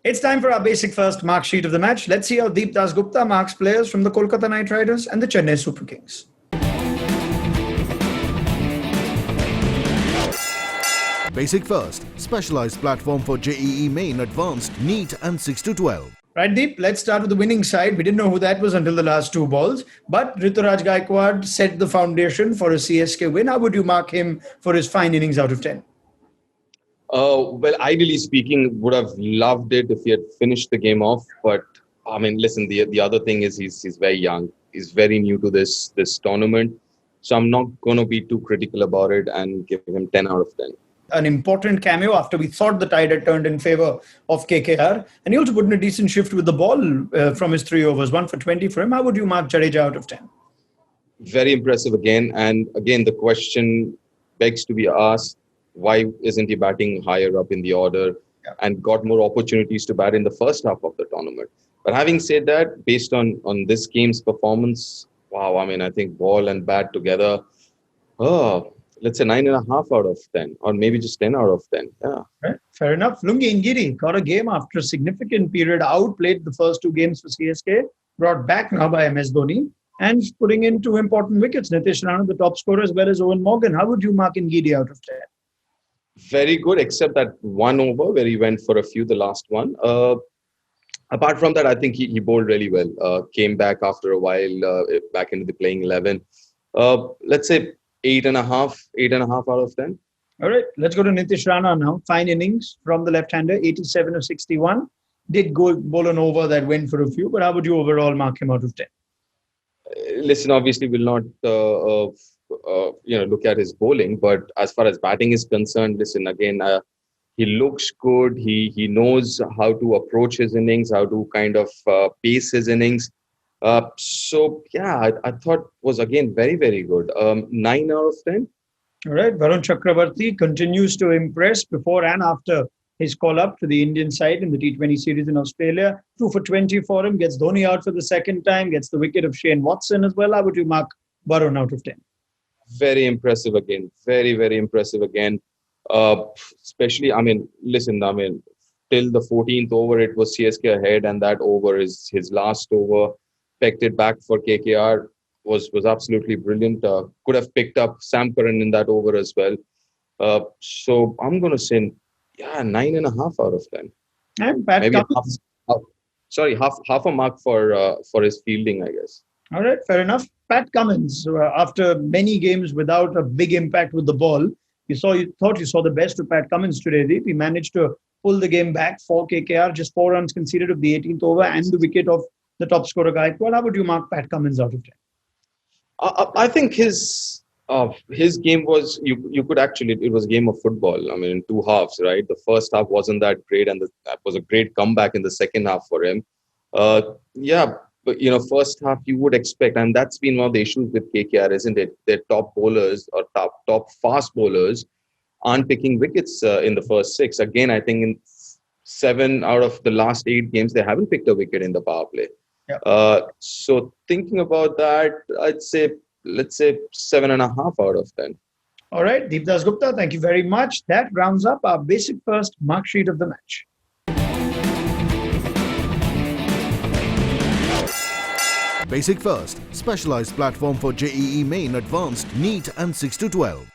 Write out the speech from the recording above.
It's time for our basic first mark sheet of the match. Let's see how Deep Dasgupta marks players from the Kolkata Knight Riders and the Chennai Super Kings. Basic First, specialized platform for JEE Main Advanced, NEET and 6 to 12. Right, Deep, let's start with the winning side. We didn't know who that was until the last two balls. But Rituraj Gaikwad set the foundation for a CSK win. How would you mark him for his fine innings out of 10? Well, ideally speaking, would have loved it if he had finished the game off. But I mean, listen, the other thing is he's very young. He's very new to this tournament. So I'm not going to be too critical about it and give him 10 out of 10. An important cameo after we thought the tide had turned in favour of KKR. And he also put in a decent shift with the ball from his 3 overs, 1 for 20 for him. How would you mark Jadeja out of 10? Very impressive again. And again, the question begs to be asked, why isn't he batting higher up in the order and got more opportunities to bat in the first half of the tournament? But having said that, based on this game's performance, wow, I mean, I think ball and bat together, let's say 9.5 out of 10, or maybe just 10 out of 10. Yeah. Right. Fair enough. Lungi Ngidi got a game after a significant period out, played the first 2 games for CSK, brought back now by MS Dhoni, and putting in 2 important wickets. Nitish Rana, the top scorer, as well as Owen Morgan. How would you mark Ngidi out of 10? Very good, except that 1 over where he went for a few, the last one. Apart from that, I think he bowled really well. Came back after a while, back into the playing 11. Let's say 8.5 out of 10. All right, let's go to Nitish Rana now. Fine innings from the left-hander, 87 of 61. Did go bowl an over that went for a few, but how would you overall mark him out of 10? Listen, obviously we'll not look at his bowling, but as far as batting is concerned, listen, again, he looks good. He knows how to approach his innings, how to kind of pace his innings. So yeah, I thought was again very, very good. 9 out of 10. All right, Varun Chakravarti continues to impress before and after his call up to the Indian side in the T20 series in Australia. 2 for 20 for him, gets Dhoni out for the second time, gets the wicket of Shane Watson as well. How would you mark Varun out of 10? Very impressive again. Very, very impressive again. Especially, I mean, listen, I mean, till the 14th over, it was CSK ahead, and that over is his last over. Pecked it back for KKR, was absolutely brilliant. Could have picked up Sam Curran in that over as well. So I'm going to say, 9.5 out of 10. And Pat maybe Cummins. half a mark for his fielding, I guess. All right, fair enough. Pat Cummins, after many games without a big impact with the ball, you thought you saw the best of Pat Cummins today, Deep. He managed to pull the game back for KKR, just 4 runs conceded of the 18th over and the wicket of the top scorer Gaikwad. How would you mark Pat Cummins out of 10? I think his game was, you could actually, it was a game of football. I mean, in 2 halves, right? The first half wasn't that great, and that was a great comeback in the second half for him. But first half you would expect, and that's been one of the issues with KKR, isn't it? Their top bowlers or top fast bowlers aren't picking wickets in the first 6. Again, I think in 7 out of the last 8 games, they haven't picked a wicket in the power play. Yeah. So thinking about that, let's say 7.5 out of 10. All right, Deep Dasgupta, thank you very much. That rounds up our basic first mark sheet of the match. Basic First, specialized platform for JEE Main Advanced, NEET and 6 to 12.